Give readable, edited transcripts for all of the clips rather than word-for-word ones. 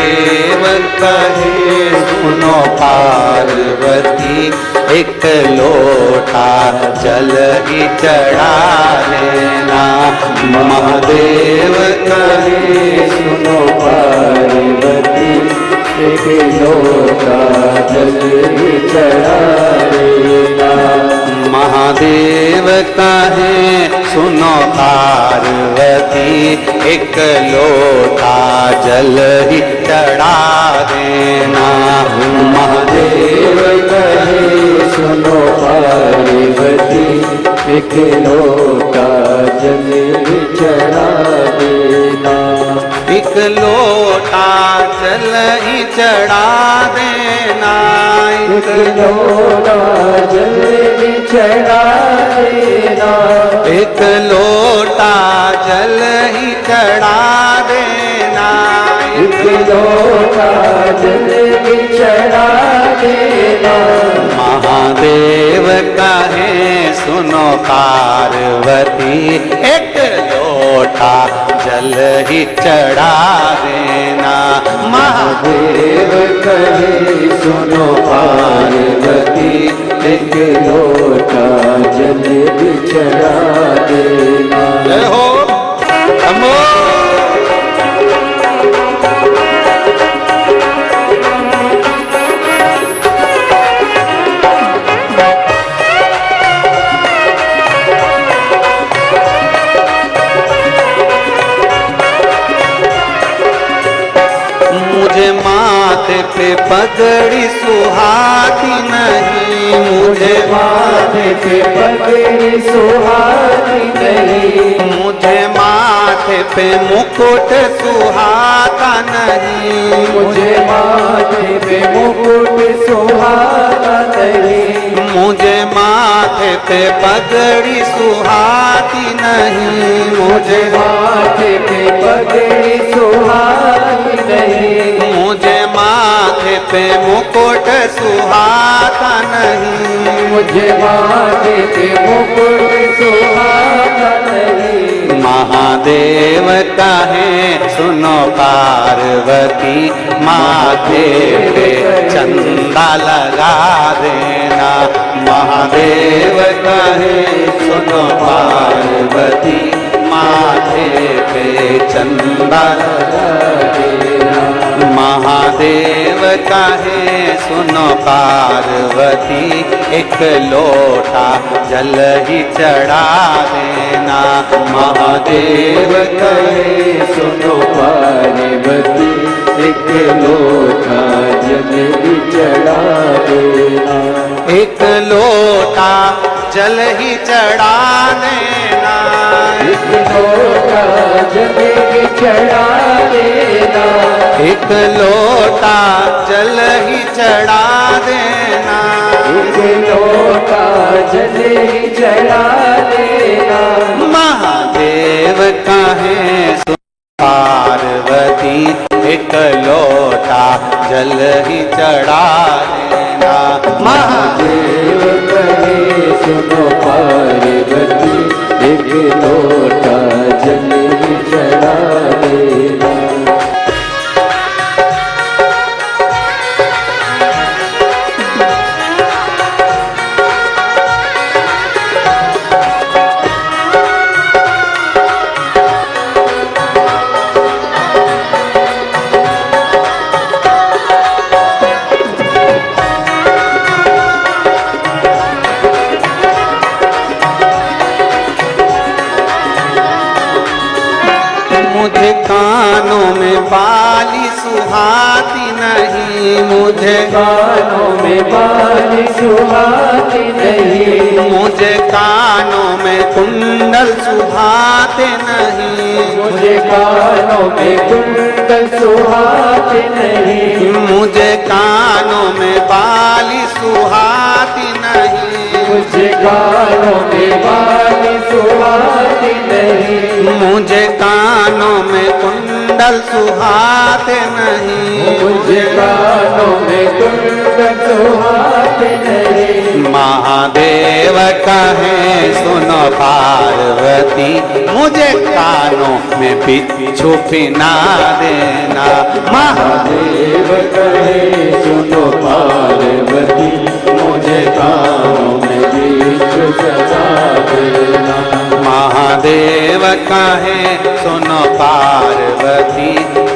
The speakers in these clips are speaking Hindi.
महादेव कहे सुनो पार्वती, एक लोटा जल ही चढ़ा देना। महादेव कहे सुनो पार्वती, एक लोटा जल ही चढ़ा देना। महादेव कहे सुनो पार्वती, एक लोटा जल ही चढ़ा देना। महादेव कहे सुनो पार्वती, एक लोटा जल ही चढ़ा देना। एक लोटा जल ही चढ़ा देना। एक लोटा जल ही चढ़ा देना। एक लोटा जल ही चढ़ा देना। एक लोटा जल ही चढ़ा देना। महादेव कहे सुनो पार्वती, एक लोटा जल ही चढ़ा देना। महादेव कहे सुनो पार्वती, एक लोटा जल ही चढ़ा देना। जय हो नमो। मुझे माथे पे पगड़ी सुहाती नहीं। मुझे माथे पे पगड़ी सुहाती नहीं। मुझे माथे पे मुकुट सुहाता नहीं। मुझे माथे पे मुकुट सुहाता नहीं। मुझे माथे पे पगड़ी सुहाती नहीं। मुझे माथे पे पगड़ी सुहाती नहीं। मुझे माथे पे मुकुट सुहाता नहीं। मुझे माथे पे मुकुट सुहाता नहीं। महादेव कहे सुनो पार्वती, माथे पे चंदा लगा देना। महादेव कहे सुनो पार्वती, माथे पे चंदा लगा देना। महादेव कहे सुनो पार्वती, एक लोटा जल ही चढ़ा देना। महादेव कहे सुनो पार्वती, एक लोटा जल ही चढ़ा देना। एक लोटा जल ही चढ़ा देना। एक लोटा जल ही चढ़ा देना। एक लोटा जल ही चढ़ा देना। एक लोटा जल ही चढ़ा देना। महादेव कहे पार्वती, एक लोटा जल ही चढ़ा देना। महादेव कहे सुनो पार्वती, एक लोटा जल ही चढ़ा देना। मुझे कानों में बाली सुहाती नहीं। मुझे कानों में बाली सुहाती नहीं। मुझे कानों में कुंडल सुहाते नहीं। मुझे कानों में कुंडल सुहाते नहीं। मुझे कानों में बाली सुहाती नहीं। मुझे कानों में बाली सुहाती नहीं। मुझे कानों में कुंडल सुहाते नहीं। मुझे कानों में कुंडल सुहाते नहीं। महादेव कहे सुनो पार्वती, मुझे कानों में बिच्छू पिना देना। महादेव कहे सुनो पार्वती, मुझे कानों में बीच सजा देना। महादेव कहे सुनो पार्वती,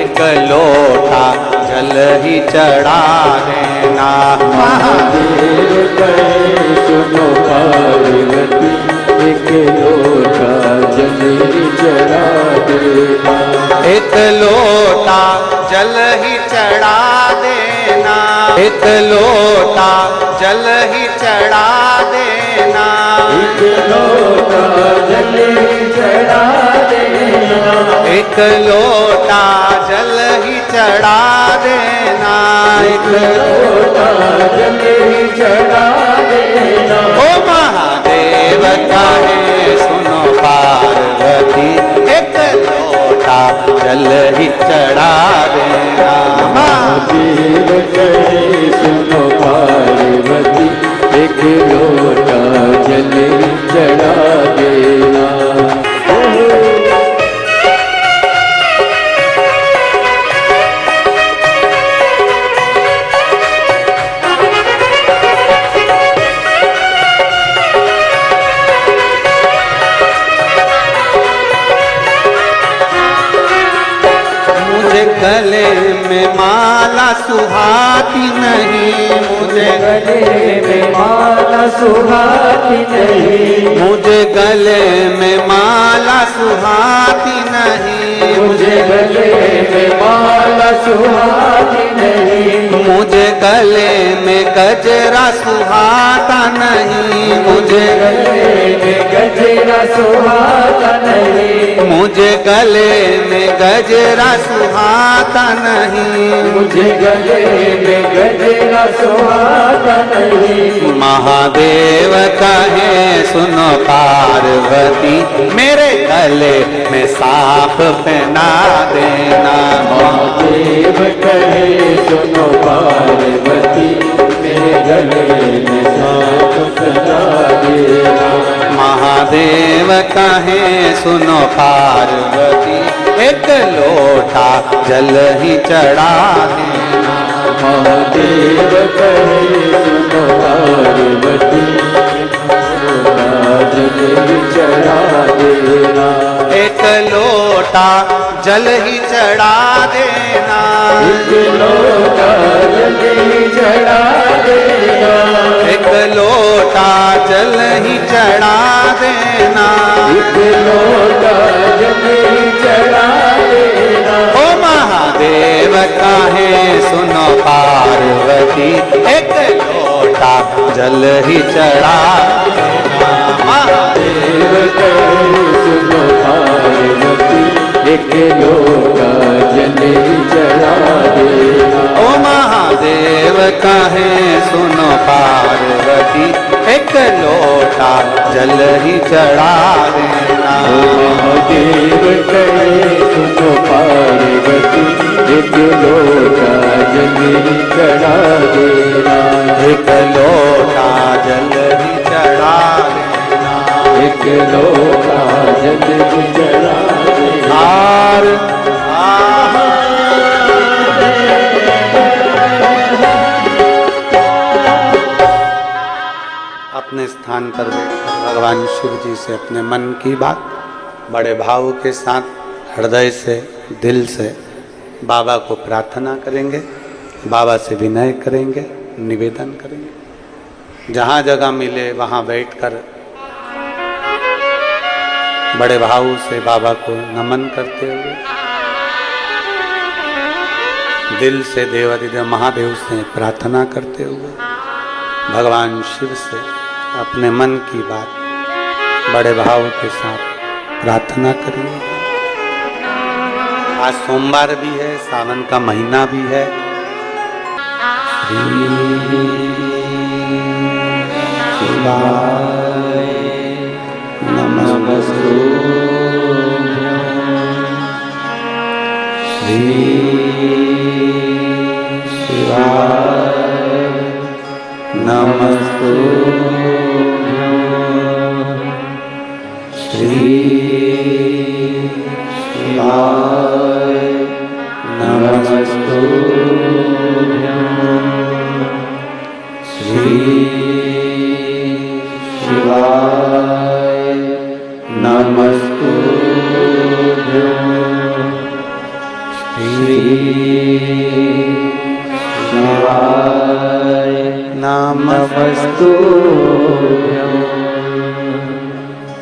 एक लोटा जल ही चढ़ा देना। महादेव कहे सुनो पार्वती, एक लोटा जल ही चढ़ा देना। एक लोटा जल ही चढ़ा देना। एक लोटा जल ही चढ़ा देना। एक लोटा जल ही चढ़ा देना। एक लोटा जल ही चढ़ा देना। एक लोटा जल ही चढ़ा देना। ओ महादेव कहे सुनो पार्वती, एक लोटा जल ही चढ़ा देना। महादेव कहे सुनो पार्वती, एक लोटा जल ही चढ़ा देना। गले में माला सुहाती नहीं, मुझे गले में माला सुहाती नहीं। मुझे गले में माला सुहाती नहीं। मुझे गले में माला सुहाती नहीं। मुझे गले में गजरा सुहाता नहीं। मुझे गले में गजरा सुहाता नहीं। मुझे गले में गजरा सुहाता नहीं। मुझे गले में गजरा सुहाता नहीं। महादेव कहे सुनो पार्वती, मेरे गले में सांप पहना देना। महादेव कहे सुनो पार्वती, मेरे गले में सांप पहना देना। महादेव कहे सुनो पार्वती, एक लोटा जल ही चढ़ा देना। महादेव कहे सुनो पार्वती, जल ही चढ़ा देना। एक लोटा जल ही चढ़ा देना। एक लोटा जल ही चढ़ा देना। एक लोटा जल ही चढ़ा देना। एक लोटा जल ही चढ़ा देना। ओ महादेव कहे सुनो पार्वती, एक लोटा जल ही चढ़ा देना। महादेव कहे सुनो पार्वती, एक लोटा जल ही चढ़ा देना। ओ महादेव कहे सुनो पार्वती, एक लोटा जल ही चढ़ा देना। महादेव कहे सुनो पार्वती, एक लोटा जल ही चढ़ा देना। एक लोटा जल ही चढ़ा देना। एक लोटा जल ही चढ़ा देना। अपने स्थान पर बैठकर भगवान शिव जी से अपने मन की बात बड़े भाव के साथ हृदय से, दिल से बाबा को प्रार्थना करेंगे। बाबा से विनय करेंगे, निवेदन करेंगे। जहाँ जगह मिले वहाँ बैठकर बड़े भाव से बाबा को नमन करते हुए, दिल से देवाधिदेव महादेव से प्रार्थना करते हुए, भगवान शिव से अपने मन की बात बड़े भाव के साथ प्रार्थना करेंगे। आज सोमवार भी है, सावन का महीना भी है। नमस्तुभ्यं श्री शिवाय नमस्तुभ्यं श्री शिवाय नमस्तुभ्यं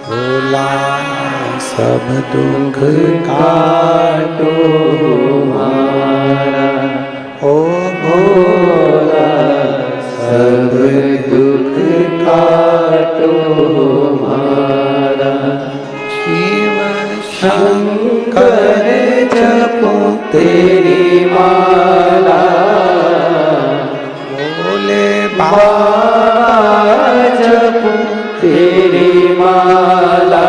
भोला सब दुख काटो हमारा, ओ भोला सब दुख काटो हमारा। शिव शंकर जपो तेरी माला, भोले बाबा जपो तेरी माला,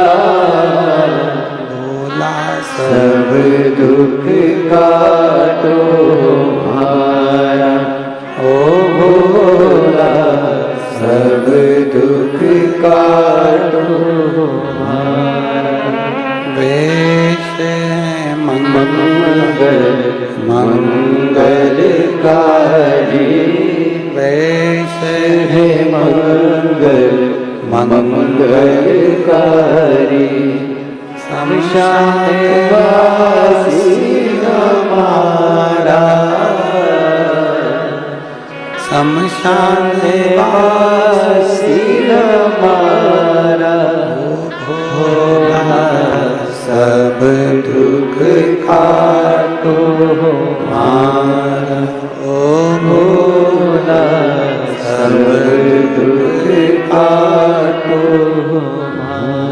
सब दुख काटो हमारा, ओ भोला सब दुख काटो हमारा। वेश मंगल मंगलकारी, वेश है मंगल मंगलकारी, शमशान वासी हमारा, शमशान वासी हमारा, भोला सब दुख काटो हमारा, ओ भोला सब दुख काटो हमारा।